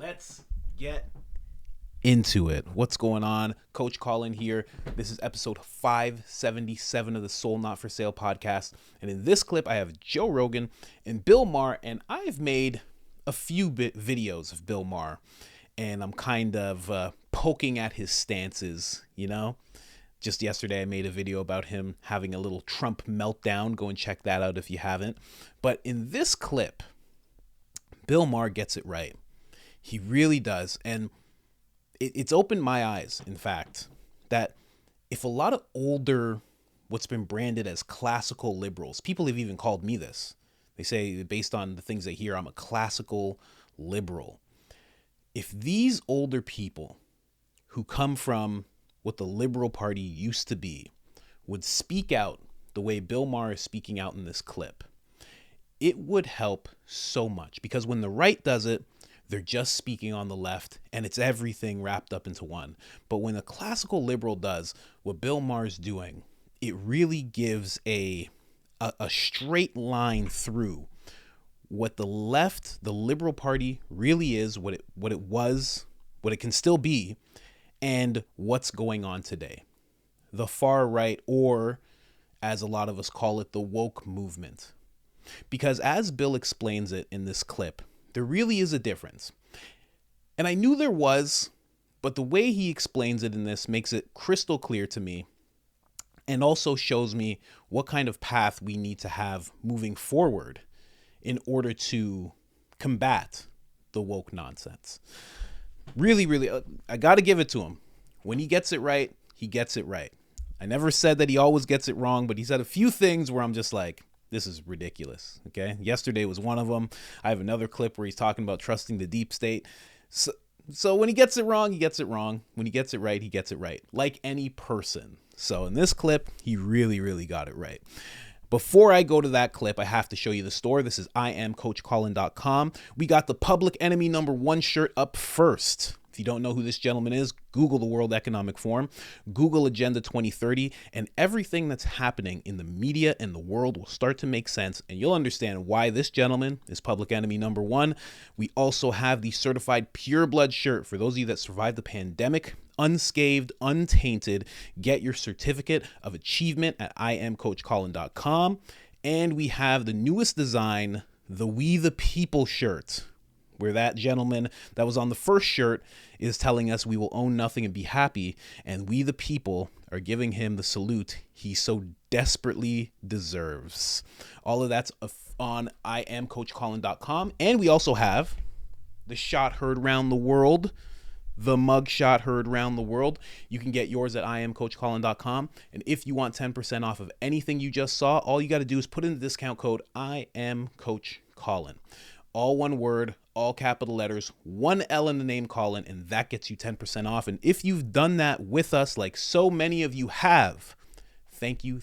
Let's get into it. What's going on? Coach Colin here. This is episode 577 of the Soul Not For Sale podcast. And in this clip, I have Joe Rogan and Bill Maher. And I've made a few videos of Bill Maher. And I'm kind of poking at his stances, you know? Just yesterday, I made a video about him having a little Trump meltdown. Go and check that out if you haven't. But in this clip, Bill Maher gets it right. He really does. And it's opened my eyes, in fact, that if a lot of older, what's been branded as classical liberals, people have even called me this. They say, based on the things they hear, I'm a classical liberal. If these older people who come from what the Liberal Party used to be would speak out the way Bill Maher is speaking out in this clip, it would help so much. Because when the right does it, they're just speaking on the left, and it's everything wrapped up into one. But when a classical liberal does what Bill Maher's doing, it really gives a straight line through what the left, the Liberal Party really is, what it was, what it can still be, and what's going on today. The far right, or as a lot of us call it, the woke movement. Because as Bill explains it in this clip, there really is a difference. And I knew there was, but the way he explains it in this makes it crystal clear to me, and also shows me what kind of path we need to have moving forward in order to combat the woke nonsense. Really, I got to give it to him. When he gets it right, he gets it right. I never said that he always gets it wrong, but he said a few things where I'm just like, this is ridiculous. Okay. Yesterday was one of them. I have another clip where he's talking about trusting the deep state. So when he gets it wrong, he gets it wrong. When he gets it right, he gets it right. Like any person. So in this clip, he really got it right. Before I go to that clip, I have to show you the store. This is IamCoachColin.com. We got the Public Enemy #1 shirt up first. If you don't know who this gentleman is, Google the World Economic Forum, Google Agenda 2030, and everything that's happening in the media and the world will start to make sense, and you'll understand why this gentleman is Public Enemy #1. We also have the certified pure blood shirt for those of you that survived the pandemic, unscathed, untainted. Get your certificate of achievement at IamCoachColin.com. And we have the newest design, the We the People shirt, where that gentleman that was on the first shirt is telling us we will own nothing and be happy, and we the people are giving him the salute he so desperately deserves. All of that's on IamCoachColin.com. And we also have the shot heard round the world, the mug shot heard round the world. You can get yours at IamCoachColin.com. And if you want 10% off of anything you just saw, all you got to do is put in the discount code IamCoachColin. All one word, all capital letters, one L in the name Colin, and that gets you 10% off. And if you've done that with us, like so many of you have, thank you.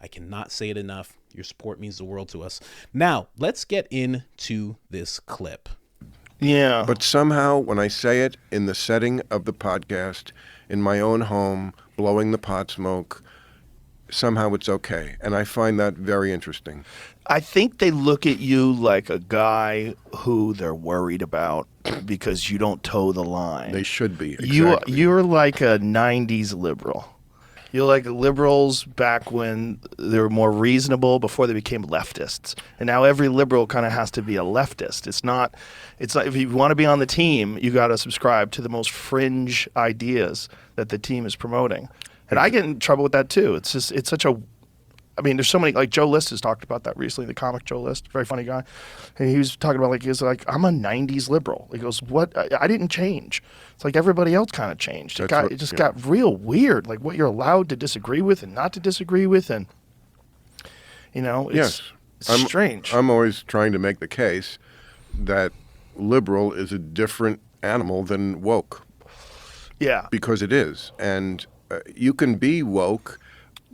I cannot say it enough. Your support means the world to us. Now, let's get into this clip. Yeah. But somehow, when I say it in the setting of the podcast, in my own home, blowing the pot smoke, somehow it's okay. And I find that very interesting. I think they look at you like a guy who they're worried about because you don't toe the line. They should be. Exactly. You're like a 90s liberal. You're like liberals back when they were more reasonable before they became leftists. And now every liberal kind of has to be a leftist. It's not if you want to be on the team, you got to subscribe to the most fringe ideas that the team is promoting. And I get in trouble with that too. It's such a, I mean, there's so many, like Joe List has talked about that recently, the comic Joe List, very funny guy. And he was talking about he was like, I'm a 90s liberal. He goes, what? I didn't change. It's like everybody else kind of changed. It just got real weird, like what you're allowed to disagree with and not to disagree with. And, it's strange. I'm always trying to make the case that liberal is a different animal than woke. Yeah. Because it is. And you can be woke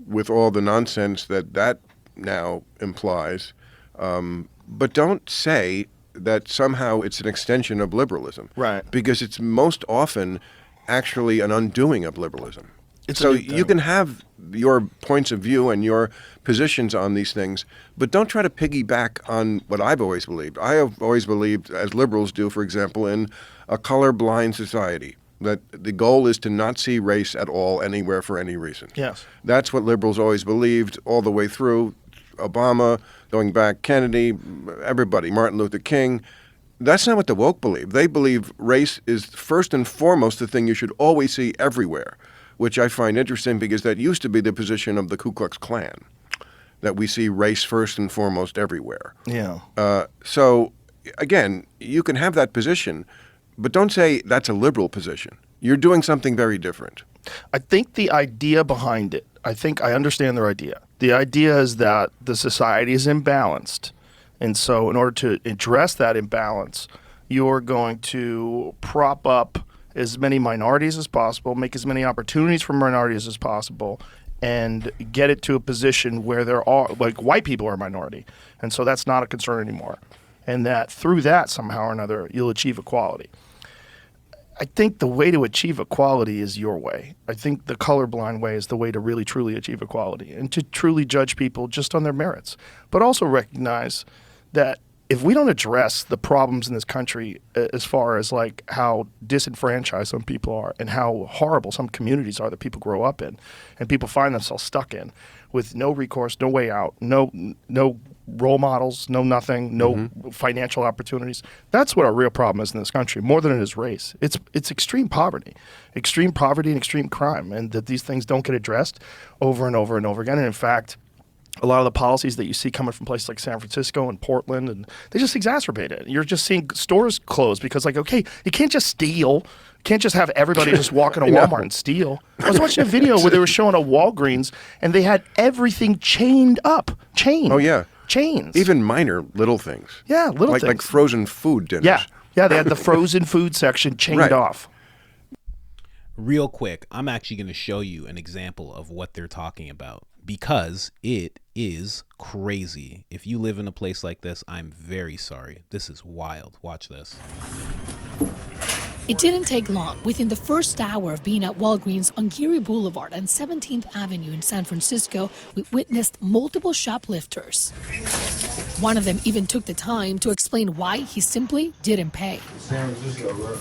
with all the nonsense that now implies, but don't say that somehow it's an extension of liberalism. Right. Because it's most often actually an undoing of liberalism. So you can have your points of view and your positions on these things, but don't try to piggyback on what I've always believed. I have always believed, as liberals do, for example, in a colorblind society, that the goal is to not see race at all anywhere for any reason. Yes. That's what liberals always believed all the way through. Obama, going back, Kennedy, everybody, Martin Luther King. That's not what the woke believe. They believe race is first and foremost the thing you should always see everywhere, which I find interesting because that used to be the position of the Ku Klux Klan, that we see race first and foremost everywhere. Yeah. So, again, you can have that position, but don't say that's a liberal position. You're doing something very different. I think the idea behind it, I think I understand their idea. The idea is that the society is imbalanced. And so in order to address that imbalance, you're going to prop up as many minorities as possible, make as many opportunities for minorities as possible, and get it to a position where there are, like, white people are a minority. And so that's not a concern anymore. And that through that, somehow or another, you'll achieve equality. I think the way to achieve equality is your way. I think the colorblind way is the way to really, truly achieve equality and to truly judge people just on their merits, but also recognize that if we don't address the problems in this country as far as like how disenfranchised some people are and how horrible some communities are that people grow up in and people find themselves stuck in with no recourse, no way out, no role models, no nothing, no financial opportunities. That's what our real problem is in this country, more than it is race. It's extreme poverty and extreme crime, and that these things don't get addressed over and over and over again. And in fact, a lot of the policies that you see coming from places like San Francisco and Portland, and they just exacerbate it. You're just seeing stores close because, like, okay, you can't just steal. You can't just have everybody just walk into Walmart and steal. I was watching a video where they were showing a Walgreens, and they had everything chained up. Oh, yeah. Chains. Even minor little things. Yeah, little things. Like frozen food dinners. Yeah, they had the frozen food section chained off. Real quick, I'm actually going to show you an example of what they're talking about because it is crazy. If you live in a place like this, I'm very sorry. This is wild. Watch this. It didn't take long. Within the first hour of being at Walgreens on Geary Boulevard and 17th Avenue in San Francisco, we witnessed multiple shoplifters. One of them even took the time to explain why he simply didn't pay. San Francisco, bro.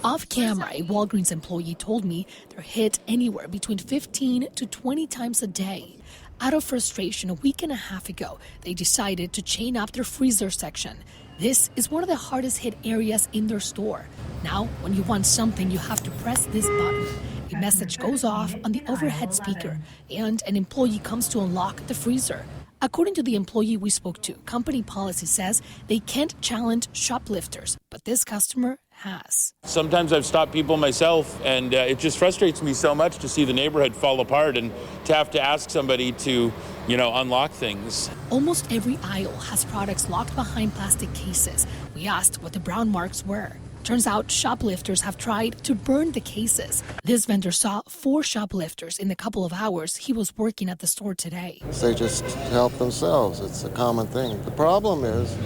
Off camera, a Walgreens employee told me they're hit anywhere between 15 to 20 times a day. Out of frustration, a week and a half ago, they decided to chain up their freezer section. This is one of the hardest hit areas in their store. Now, when you want something, you have to press this button. A message goes off on the overhead speaker, and an employee comes to unlock the freezer. According to the employee we spoke to, company policy says they can't challenge shoplifters, but this customer has. Sometimes I've stopped people myself, and it just frustrates me so much to see the neighborhood fall apart and to have to ask somebody to, unlock things. Almost every aisle has products locked behind plastic cases. We asked what the brown marks were. Turns out shoplifters have tried to burn the cases. This vendor saw 4 shoplifters in the couple of hours he was working at the store today. They just help themselves. It's a common thing. The problem is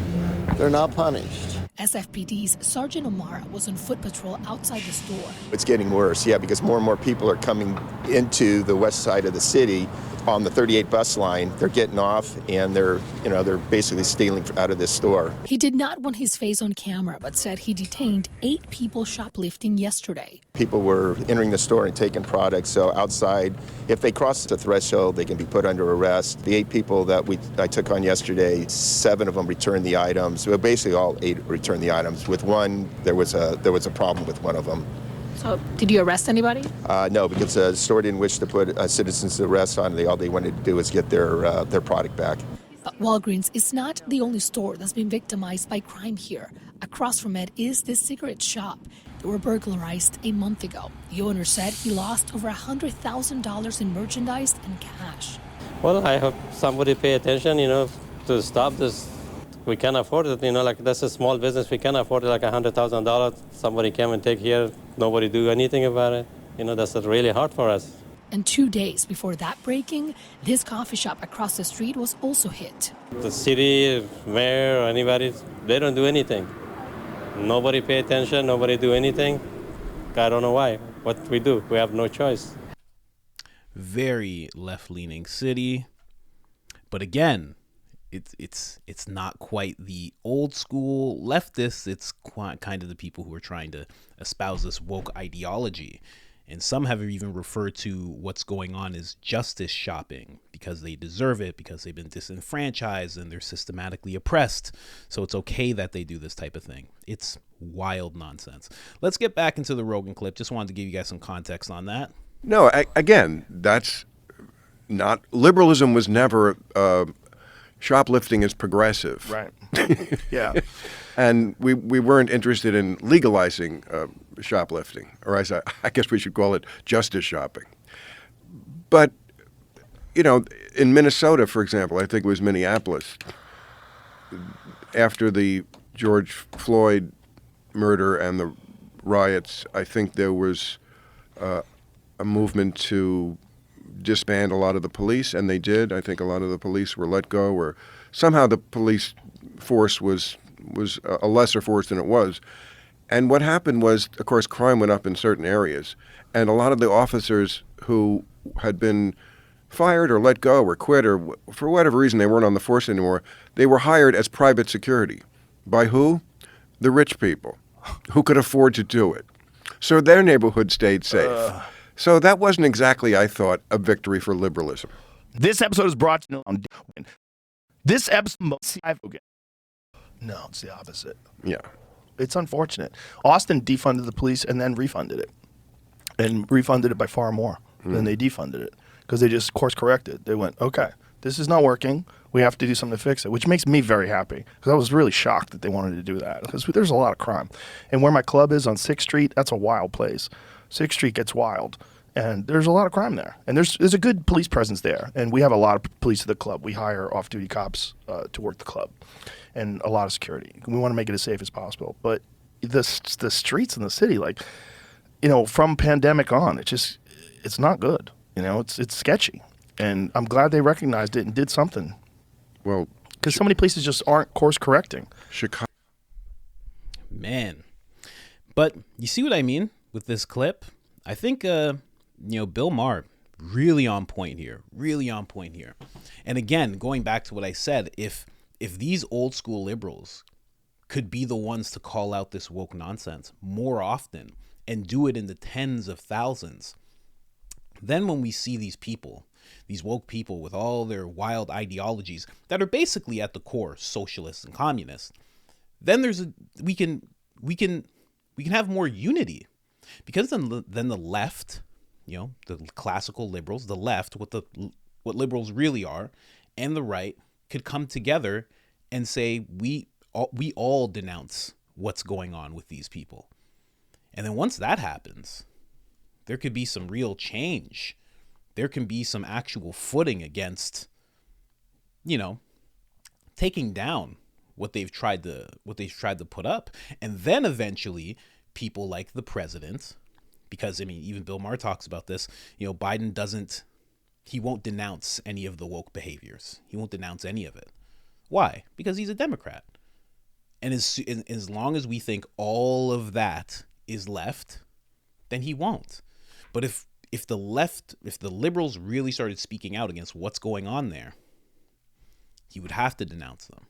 they're not punished. SFPD's Sergeant Maher was on foot patrol outside the store. It's getting worse, because more and more people are coming into the west side of the city on the 38 bus line. They're getting off and they're basically stealing out of this store. He did not want his face on camera, but said he detained 8 people shoplifting yesterday. People were entering the store and taking products, so outside, if they cross the threshold, they can be put under arrest. The 8 people that I took on yesterday, 7 of them returned the items. Well, basically all 8 returned the items. With one, there was a problem with one of them. So, did you arrest anybody? No, because the store didn't wish to put citizens arrest on. All they wanted to do was get their product back. But Walgreens is not the only store that's been victimized by crime here. Across from it is this cigarette shop. They were burglarized a month ago. The owner said he lost over $100,000 in merchandise and cash. Well, I hope somebody pay attention, to stop this. We can't afford it, that's a small business. We can't afford it, like $100,000. Somebody came and take here, nobody do anything about it. That's really hard for us. And 2 days before that breaking, this coffee shop across the street was also hit. The city, mayor, or anybody, they don't do anything. Nobody pay attention, nobody do anything. I don't know why. What we do, we have no choice. very left-leaning city. But again, it's not quite the old school leftists. It's kind of the people who are trying to espouse this woke ideology. And some have even referred to what's going on as justice shopping, because they deserve it, because they've been disenfranchised and they're systematically oppressed. So it's okay that they do this type of thing. It's wild nonsense. Let's get back into the Rogan clip. Just wanted to give you guys some context on that. No, again, that's not liberalism. Was never shoplifting is progressive, Right. Yeah. and we weren't interested in legalizing shoplifting, or as I guess we should call it, justice shopping. But in Minnesota, for example, I think it was Minneapolis, after the George Floyd murder and the riots, I think there was a movement to disband a lot of the police, and they did. I think a lot of the police were let go, or somehow the police force was a lesser force than it was. And what happened was, of course, crime went up in certain areas, and a lot of the officers who had been fired or let go or quit, or for whatever reason they weren't on the force anymore, they were hired as private security. By who? The rich people who could afford to do it. So their neighborhood stayed safe. So that wasn't exactly, I thought, a victory for liberalism. This episode is brought to you. This episode. No, it's the opposite. Yeah. It's unfortunate. Austin defunded the police and then refunded it. And refunded it by far more than they defunded it. Because they just course corrected. They went, okay, this is not working. We have to do something to fix it, which makes me very happy. Because I was really shocked that they wanted to do that. Because there's a lot of crime. And where my club is on 6th Street, that's a wild place. 6th Street gets wild. And there's a lot of crime there. And there's a good police presence there. And we have a lot of police at the club. We hire off-duty cops to work the club. And a lot of security. We want to make it as safe as possible. But the streets in the city, like, from pandemic on, it's not good. It's sketchy. And I'm glad they recognized it and did something. Well, because so many places just aren't course correcting. Chicago. Man. But you see what I mean with this clip? I think, Bill Maher, really on point here. And again, going back to what I said, if these old school liberals could be the ones to call out this woke nonsense more often and do it in the tens of thousands, then when we see these people, these woke people with all their wild ideologies that are basically at the core socialists and communists, then we can have more unity, because then the left, the classical liberals, the left, what liberals really are, and the right could come together and say we all denounce what's going on with these people. And then once that happens, there could be some real change. There can be some actual footing against, taking down what they've tried to put up. And then eventually people like the president, because even Bill Maher talks about this, Biden he won't denounce any of the woke behaviors. He won't denounce any of it. Why? Because he's a Democrat. And as long as we think all of that is left, then he won't. But if the liberals really started speaking out against what's going on there, he would have to denounce them.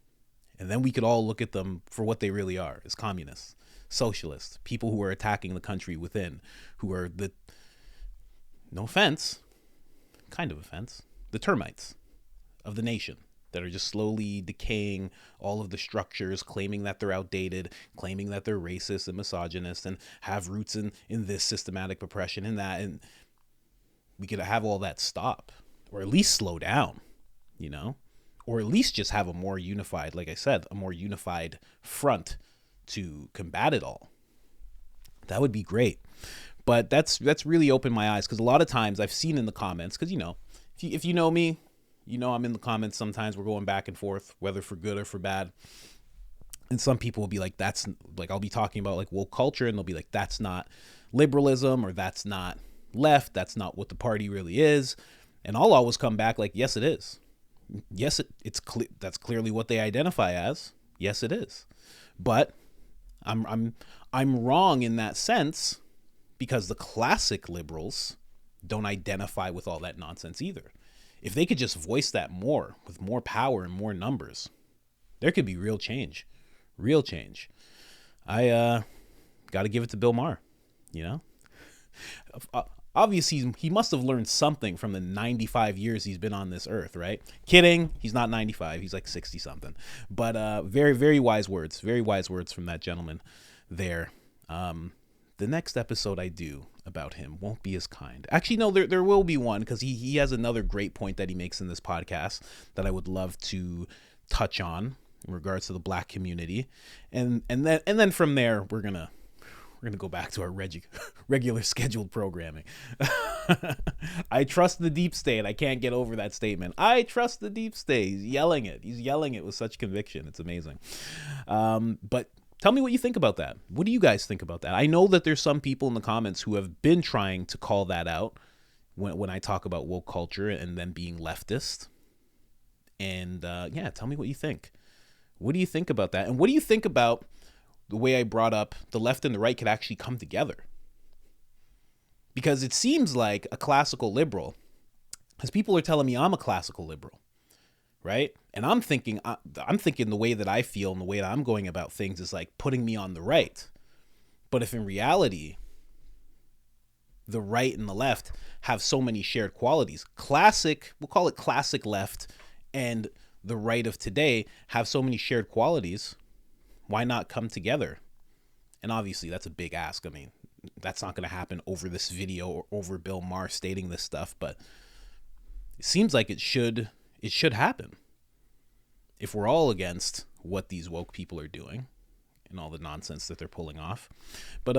And then we could all look at them for what they really are, as communists, socialists, people who are attacking the country within, who are no offense, kind of offense, the termites of the nation that are just slowly decaying all of the structures, claiming that they're outdated, claiming that they're racist and misogynist and have roots in this systematic oppression and that. And we could have all that stop, or at least slow down, or at least just have a more unified, like I said, a more unified front to combat it all. That would be great. But that's really opened my eyes, because a lot of times I've seen in the comments, because if you know me, I'm in the comments sometimes. We're going back and forth, whether for good or for bad. And some people will be like, that's like, I'll be talking about like woke culture, and they'll be like, that's not liberalism, or that's not left. That's not what the party really is. And I'll always come back like, yes, it is. Yes, that's clearly what they identify as. Yes, it is. But I'm wrong in that sense, because the classic liberals, don't identify with all that nonsense either. If they could just voice that more with more power and more numbers, there could be real change. Real change. I got to give it to Bill Maher, you know? Obviously, he must have learned something from the 95 years he's been on this earth, right? Kidding. He's not 95. He's like 60-something. But very, very wise words. Very wise words from that gentleman there. The next episode I do about him won't be as kind. Actually, no, there will be one, because he has another great point that he makes in this podcast that I would love to touch on in regards to the black community. And then from there, we're gonna go back to our regular scheduled programming. I trust the deep state. I can't get over that statement. I trust the deep state. He's yelling it with such conviction. It's amazing. But tell me what you think about that. What do you guys think about that? I know that there's some people in the comments who have been trying to call that out when I talk about woke culture and them being leftist. And yeah, tell me what you think. What do you think about that? And what do you think about the way I brought up the left and the right could actually come together? Because it seems like a classical liberal, because people are telling me I'm a classical liberal, right? And I'm thinking the way that I feel and the way that I'm going about things is like putting me on the right. But if in reality, the right and the left have so many shared qualities, we'll call it classic left, and the right of today have so many shared qualities, why not come together? And obviously that's a big ask. I mean, that's not going to happen over this video or over Bill Maher stating this stuff, but it seems like it should happen if we're all against what these woke people are doing and all the nonsense that they're pulling off. But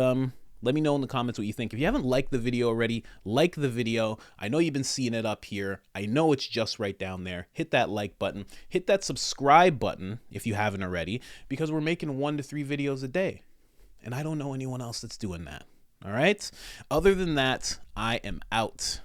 let me know in the comments what you think. If you haven't liked the video already, like the video. I know you've been seeing it up here. I know it's just right down there. Hit that like button. Hit that subscribe button if you haven't already, because we're making 1 to 3 videos a day. And I don't know anyone else that's doing that. All right? Other than that, I am out.